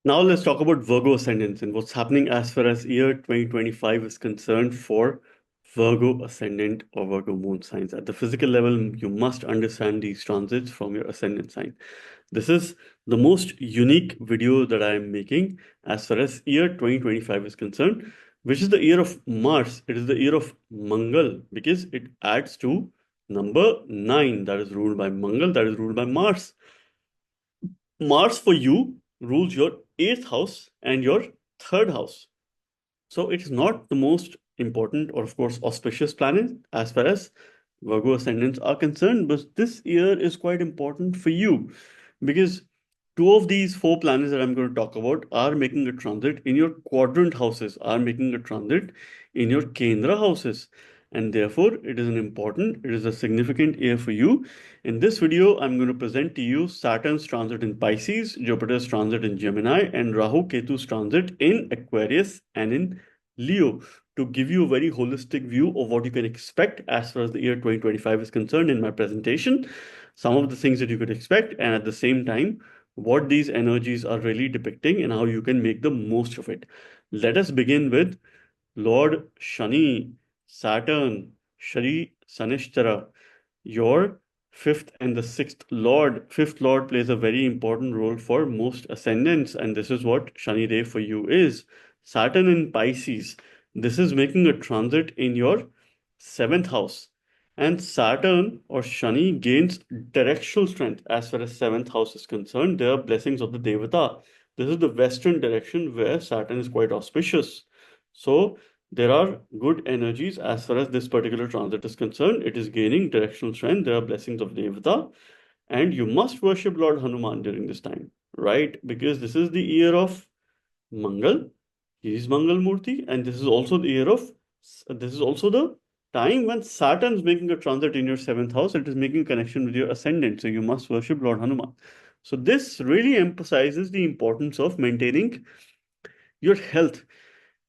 Now let's talk about Virgo ascendants and what's happening as far as year 2025 is concerned for Virgo ascendant or Virgo moon signs. At the physical level, you must understand these transits from your ascendant sign. This is the most unique video that I am making as far as year 2025 is concerned, which is the year of Mars. It is the year of Mangal because it adds to number 9 that is ruled by Mangal, that is ruled by Mars. Mars for you rules your eighth house and your third house. So it's not the most important or, of course, auspicious planet as far as Virgo ascendants are concerned, but this year is quite important for you because two of these four planets that I'm going to talk about are making a transit in your quadrant houses, are making a transit in your Kendra houses. And therefore, it is a significant year for you. In this video, I'm going to present to you Saturn's transit in Pisces, Jupiter's transit in Gemini, and Rahu Ketu's transit in Aquarius and in Leo to give you a very holistic view of what you can expect as far as the year 2025 is concerned in my presentation, some of the things that you could expect, and at the same time, what these energies are really depicting and how you can make the most of it. Let us begin with Lord Shani, Saturn, Shri Sanishtara, your fifth and the sixth lord. Fifth lord plays a very important role for most ascendants, and this is what Shani Dev for you is. Saturn in Pisces. This is making a transit in your seventh house. And Saturn or Shani gains directional strength as far as seventh house is concerned. They are blessings of the Devata. This is the western direction where Saturn is quite auspicious. So there are good energies as far as this particular transit is concerned. It is gaining directional strength. There are blessings of Devata, and you must worship Lord Hanuman during this time, right? Because this is the year of Mangal. He is Mangal Murti, and this is also the year of this is also the time when Saturn is making a transit in your seventh house. It is making a connection with your ascendant, so you must worship Lord Hanuman. So this really emphasizes the importance of maintaining your health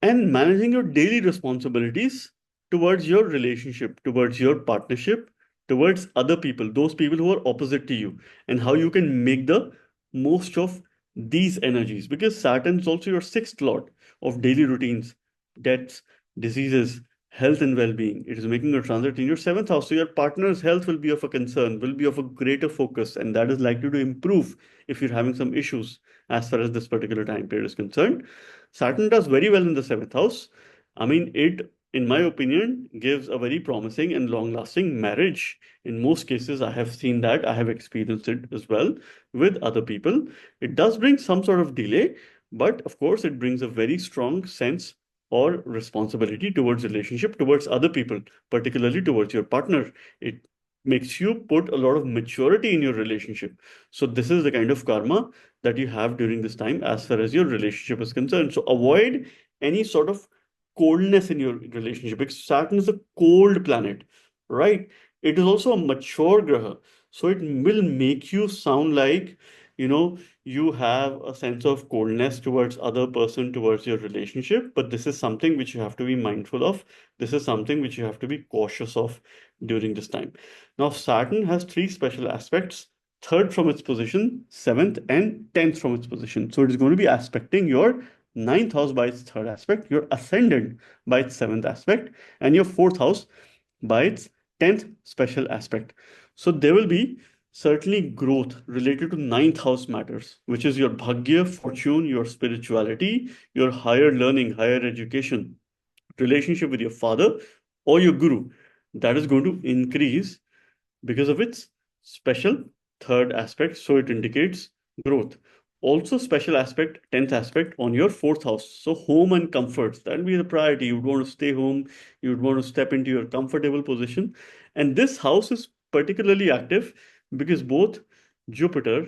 and managing your daily responsibilities towards your relationship, towards your partnership, towards other people, those people who are opposite to you, and how you can make the most of these energies. Because Saturn is also your sixth lord of daily routines, deaths, diseases, health, and well being. It is making a transit in your seventh house. So your partner's health will be of a concern, will be of a greater focus, and that is likely to improve if you're having some issues as far as this particular time period is concerned. Saturn does very well in the seventh house. I mean, it, in my opinion, gives a very promising and long lasting marriage. In most cases, I have seen that, I have experienced it as well with other people. It does bring some sort of delay, but of course, it brings a very strong sense or responsibility towards relationship, towards other people, particularly towards your partner. It makes you put a lot of maturity in your relationship. So, this is the kind of karma that you have during this time as far as your relationship is concerned. So avoid any sort of coldness in your relationship because Saturn is a cold planet, right? It is also a mature graha. So it will make you sound like, you have a sense of coldness towards other person, towards your relationship. But this is something which you have to be mindful of. This is something which you have to be cautious of during this time. Now, Saturn has three special aspects: third from its position, seventh, and tenth from its position. So it is going to be aspecting your ninth house by its third aspect, your ascendant by its seventh aspect, and your fourth house by its tenth special aspect. So there will be certainly growth related to ninth house matters, which is your bhagya, fortune, your spirituality, your higher learning, higher education, relationship with your father or your guru. That is going to increase because of its special third aspect. So it indicates growth. Also, special aspect, 10th aspect on your fourth house. So, home and comforts, that will be the priority. You would want to stay home, you would want to step into your comfortable position. And this house is particularly active because both Jupiter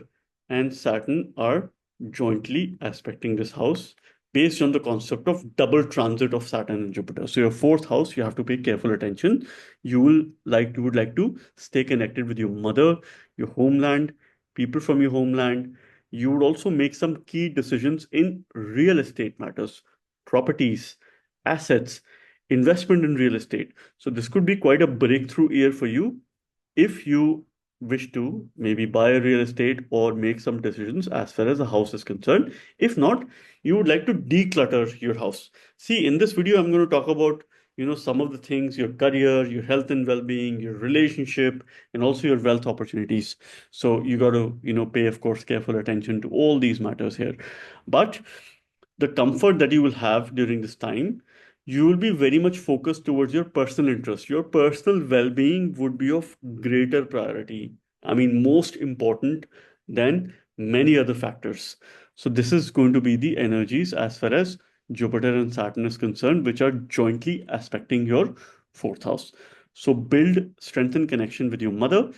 and Saturn are jointly aspecting this house based on the concept of double transit of Saturn and Jupiter. So your fourth house, you have to pay careful attention. You would like to stay connected with your mother, your homeland, people from your homeland. You would also make some key decisions in real estate matters, properties, assets, investment in real estate. So this could be quite a breakthrough year for you if you wish to maybe buy a real estate or make some decisions as far as the house is concerned. If not, you would like to declutter your house. See, in this video, I'm going to talk about, some of the things, your career, your health and well-being, your relationship, and also your wealth opportunities. So you got to, pay, of course, careful attention to all these matters here. But the comfort that you will have during this time, you will be very much focused towards your personal interest. Your personal well being would be of greater priority. I mean, most important than many other factors. So, this is going to be the energies as far as Jupiter and Saturn is concerned, which are jointly aspecting your fourth house. So, build strengthen connection with your mother.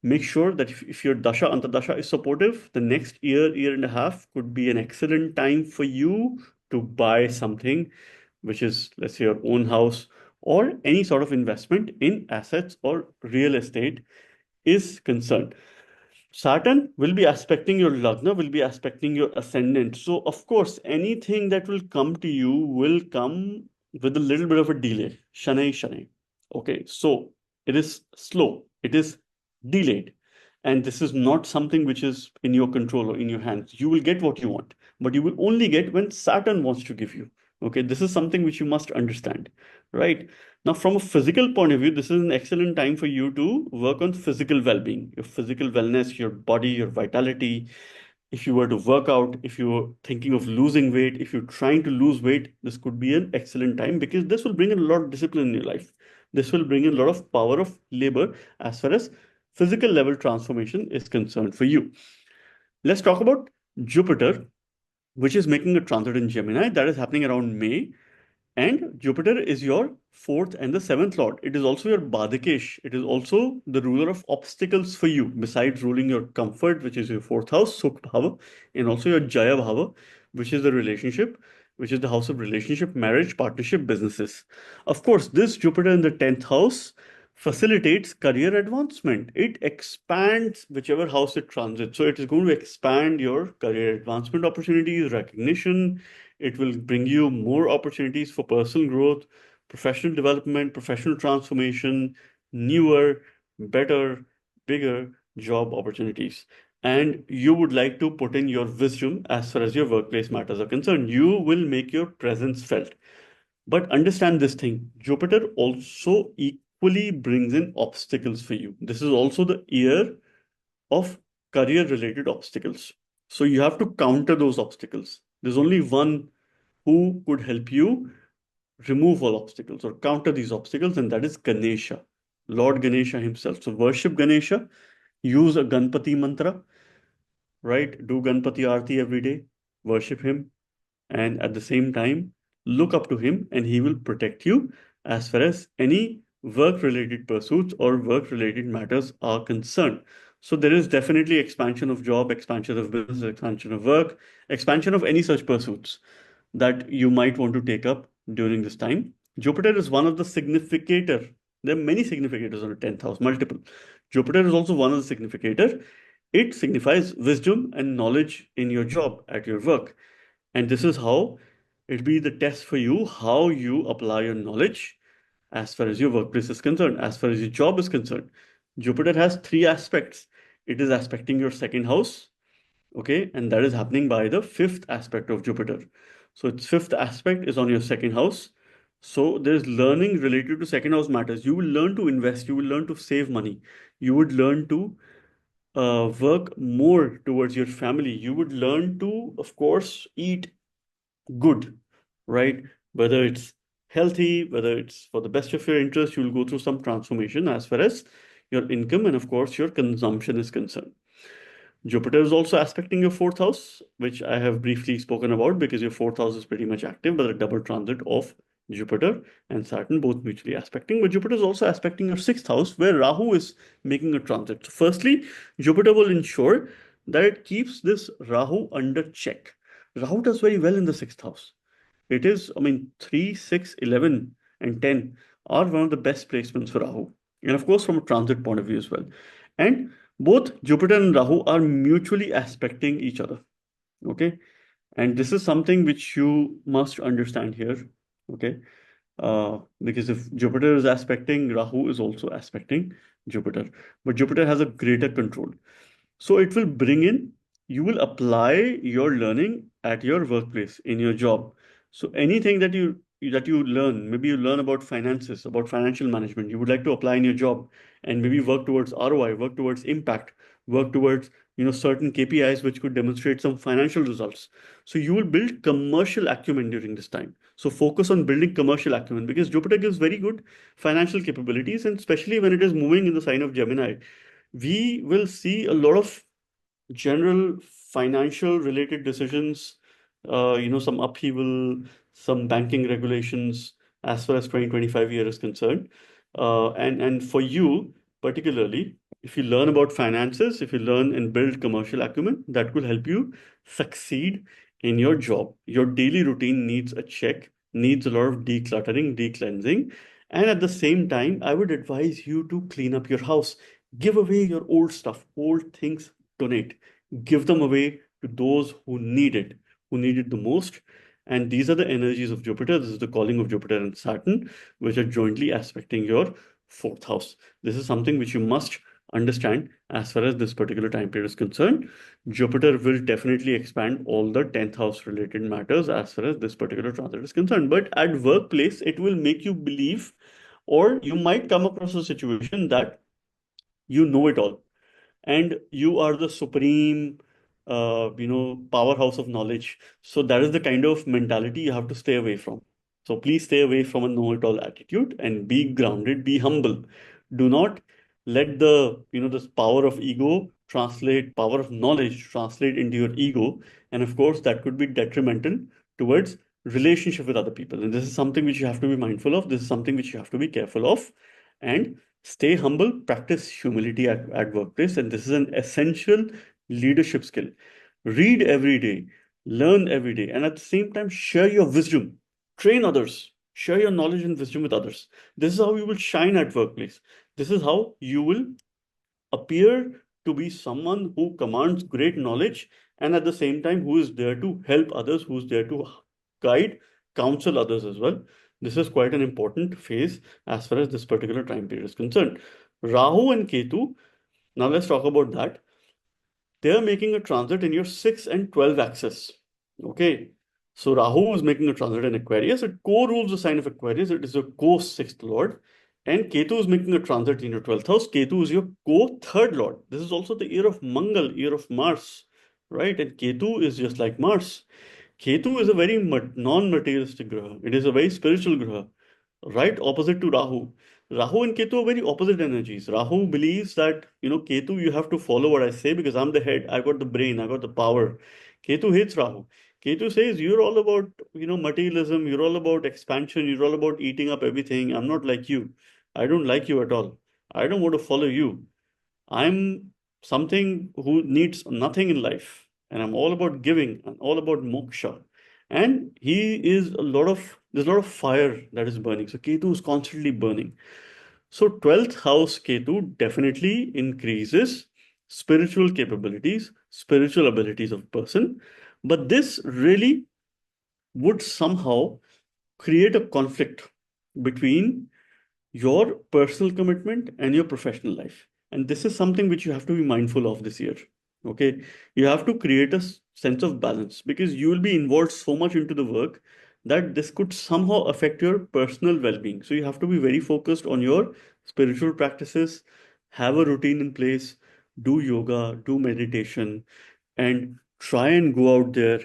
Make sure that if your dasha antardasha is supportive, the next year and a half could be an excellent time for you to buy something, which is, let's say, your own house or any sort of investment in assets or real estate is concerned. Saturn will be aspecting your Lagna, will be aspecting your ascendant. So, of course, anything that will come to you will come with a little bit of a delay. Shanai, Shanai. Okay, so it is slow, it is delayed. And this is not something which is in your control or in your hands. You will get what you want, but you will only get when Saturn wants to give you. Okay, this is something which you must understand, right? Now, from a physical point of view, this is an excellent time for you to work on physical well being, your physical wellness, your body, your vitality. If you were to work out, if you're thinking of losing weight, if you're trying to lose weight, this could be an excellent time because this will bring in a lot of discipline in your life. This will bring in a lot of power of labor as far as physical level transformation is concerned for you. Let's talk about Jupiter, which is making a transit in Gemini that is happening around May. And Jupiter is your fourth and the seventh lord. It is also your Badikesh. It is also the ruler of obstacles for you, besides ruling your comfort, which is your fourth house, Sukh Bhava, and also your Jaya Bhava, which is the relationship, which is the house of relationship, marriage, partnership, businesses. Of course, this Jupiter in the 10th house facilitates career advancement. It expands whichever house it transits. So it is going to expand your career advancement opportunities, recognition. It will bring you more opportunities for personal growth, professional development, professional transformation, newer, better, bigger job opportunities. And you would like to put in your wisdom as far as your workplace matters are concerned. You will make your presence felt. But understand this thing, Jupiter also equally brings in obstacles for you. This is also the year of career related obstacles. So you have to counter those obstacles. There's only one who could help you remove all obstacles or counter these obstacles, and that is Ganesha, Lord Ganesha himself. So worship Ganesha, use a Ganpati mantra, right? Do Ganpati Aarti every day, worship him, and at the same time, look up to him, and he will protect you as far as any work related pursuits or work related matters are concerned. So there is definitely expansion of job, expansion of business, expansion of work, expansion of any such pursuits that you might want to take up during this time. Jupiter is one of the significator. There are many significators on the 10th house, multiple. Jupiter is also one of the significator. It signifies wisdom and knowledge in your job, at your work. And this is how it'll be the test for you, how you apply your knowledge as far as your workplace is concerned, as far as your job is concerned. Jupiter has three aspects. It is aspecting your second house, okay, and that is happening by the fifth aspect of Jupiter. So its fifth aspect is on your second house. So there's learning related to second house matters. You will learn to invest, you will learn to save money, you would learn to work more towards your family. You would learn to, of course, eat good, right? Whether it's healthy, whether it's for the best of your interest, you'll go through some transformation as far as your income and, of course, your consumption is concerned. Jupiter is also aspecting your fourth house, which I have briefly spoken about because your fourth house is pretty much active, but a double transit of Jupiter and Saturn both mutually aspecting. But Jupiter is also aspecting your sixth house, where Rahu is making a transit. So, firstly, Jupiter will ensure that it keeps this Rahu under check. Rahu does very well in the sixth house. It is, I mean, 3, 6, 11, and 10 are one of the best placements for Rahu. And of course, from a transit point of view as well. And both Jupiter and Rahu are mutually aspecting each other. Okay. And this is something which you must understand here. Okay. Because if Jupiter is aspecting, Rahu is also aspecting. Jupiter, but Jupiter has a greater control. So it will bring in, you will apply your learning at your workplace, in your job. So anything that you learn, maybe you learn about finances, about financial management, you would like to apply in your job and maybe work towards ROI, work towards impact, work towards certain KPIs which could demonstrate some financial results. So you will build commercial acumen during this time. So focus on building commercial acumen because Jupiter gives very good financial capabilities, and especially when it is moving in the sign of Gemini, we will see a lot of general financial related decisions, some upheaval, some banking regulations as far as 2025 year is concerned. And for you particularly, if you learn about finances, if you learn and build commercial acumen, that will help you succeed in your job. Your daily routine needs a check, needs a lot of decluttering, decleansing. And at the same time, I would advise you to clean up your house. Give away your old stuff, old things, donate, give them away to those who need it, who need it the most. And these are the energies of Jupiter. This is the calling of Jupiter and Saturn, which are jointly aspecting your fourth house. This is something which you must understand as far as this particular time period is concerned. Jupiter will definitely expand all the 10th house related matters as far as this particular transit is concerned. But at workplace, it will make you believe, or you might come across a situation that you know it all and you are the supreme powerhouse of knowledge. So that is the kind of mentality you have to stay away from. So please stay away from a know-it-all attitude and be grounded, be humble. Do not let the this power of ego translate, power of knowledge translate into your ego. And of course that could be detrimental towards relationship with other people, and this is something which you have to be mindful of. This is something which you have to be careful of. And stay humble, practice humility at workplace, and this is an essential leadership skill. Read every day, learn every day, and at the same time, share your wisdom. Train others, share your knowledge and wisdom with others. This is how you will shine at workplace. This is how you will appear to be someone who commands great knowledge and at the same time who is there to help others, who's there to guide, counsel others as well. This is quite an important phase as far as this particular time period is concerned. Rahu and Ketu, now let's talk about that. They're making a transit in your 6 and 12 axis. Okay. So Rahu is making a transit in Aquarius. It co-rules the sign of Aquarius. It is your co-sixth lord. And Ketu is making a transit in your 12th house. Ketu is your co-third lord. This is also the year of Mangal, year of Mars, right? And Ketu is just like Mars. Ketu is a very non-materialistic graha. It is a very spiritual graha, right opposite to Rahu. Rahu and Ketu are very opposite energies. Rahu believes that, Ketu, you have to follow what I say because I'm the head, I got the brain, I got the power. Ketu hates Rahu. Ketu says, you're all about, materialism, you're all about expansion, you're all about eating up everything. I'm not like you. I don't like you at all. I don't want to follow you. I'm something who needs nothing in life, and I'm all about giving and all about moksha. And there's a lot of fire that is burning. So Ketu is constantly burning. So 12th house Ketu definitely increases spiritual capabilities, spiritual abilities of a person. But this really would somehow create a conflict between your personal commitment and your professional life. And this is something which you have to be mindful of this year. Okay. You have to create a sense of balance because you will be involved so much into the work that this could somehow affect your personal well being. So you have to be very focused on your spiritual practices, have a routine in place, do yoga, do meditation, and try and go out there,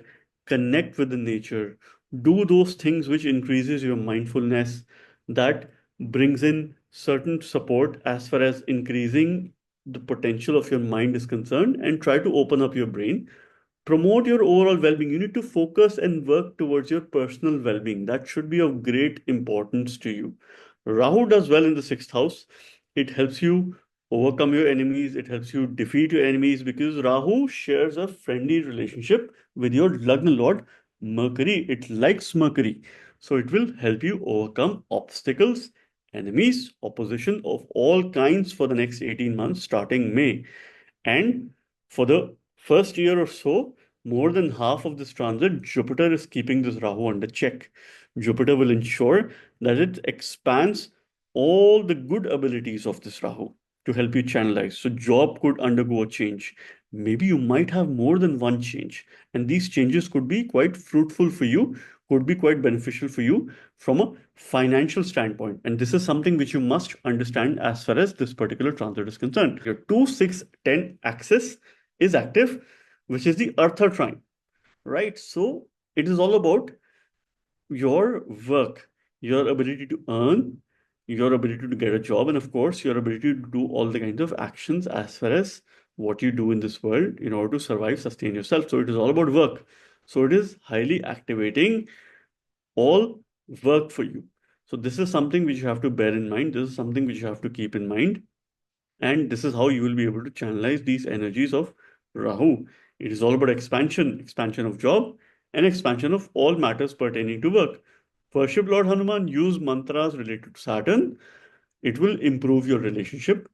connect with the nature, do those things which increases your mindfulness, that brings in certain support as far as increasing the potential of your mind is concerned, and try to open up your brain. Promote your overall well-being. You need to focus and work towards your personal well-being. That should be of great importance to you. Rahu does well in the sixth house. It helps you overcome your enemies. It helps you defeat your enemies because Rahu shares a friendly relationship with your Lagna Lord Mercury. It likes Mercury. So it will help you overcome obstacles, enemies, opposition of all kinds for the next 18 months starting May. And for the first year or so, more than half of this transit, Jupiter is keeping this Rahu under check. Jupiter will ensure that it expands all the good abilities of this Rahu. to help you channelize. So job could undergo a change. Maybe you might have more than one change, and these changes could be quite fruitful for you, could be quite beneficial for you from a financial standpoint. And this is something which you must understand as far as this particular transit is concerned. Your 2, 6, 10 axis is active, which is the Earther trine, right? So it is all about your work, your ability to earn, your ability to get a job, and of course, your ability to do all the kinds of actions as far as what you do in this world in order to survive, sustain yourself. So it is all about work. So it is highly activating all work for you. So this is something which you have to bear in mind. This is something which you have to keep in mind. And this is how you will be able to channelize these energies of Rahu. It is all about expansion, expansion of job, and expansion of all matters pertaining to work. Worship Lord Hanuman, use mantras related to Saturn. It will improve your relationship.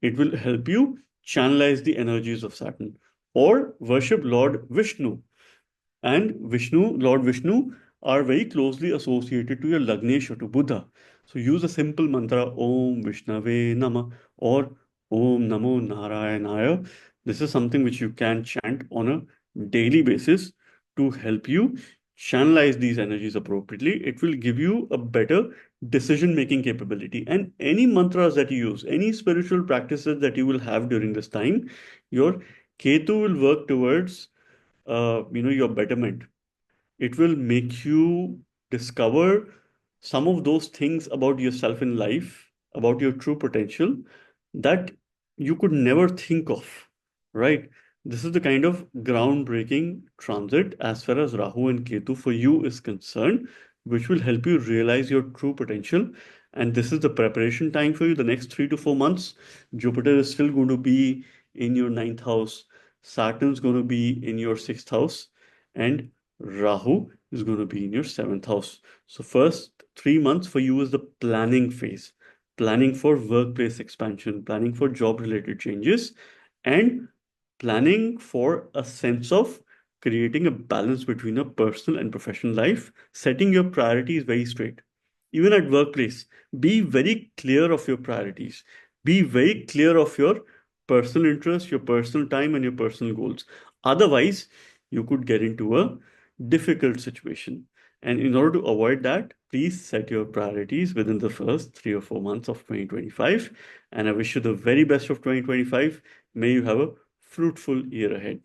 It will help you channelize the energies of Saturn. Or worship Lord Vishnu, and Vishnu, Lord Vishnu, are very closely associated to your Lagnesh or to Buddha. So use a simple mantra Om Vishnave Nama or Om Namo Narayanaya. This is something which you can chant on a daily basis to help you channelize these energies appropriately. It will give you a better decision making capability. And any mantras that you use, any spiritual practices that you will have during this time, your Ketu will work towards your betterment. It will make you discover some of those things about yourself in life, about your true potential that you could never think of, right? This is the kind of groundbreaking transit as far as Rahu and Ketu for you is concerned, which will help you realize your true potential. And this is the preparation time for you. The next 3 to 4 months, Jupiter is still going to be in your ninth house, Saturn's going to be in your sixth house, and Rahu is going to be in your seventh house. So, first 3 months for you is the planning phase, planning for workplace expansion, planning for job related changes, and planning for a sense of creating a balance between a personal and professional life, setting your priorities very straight. Even at workplace, be very clear of your priorities. Be very clear of your personal interests, your personal time, and your personal goals. Otherwise, you could get into a difficult situation. And in order to avoid that, please set your priorities within the first 3 or 4 months of 2025. And I wish you the very best of 2025. May you have a fruitful year ahead.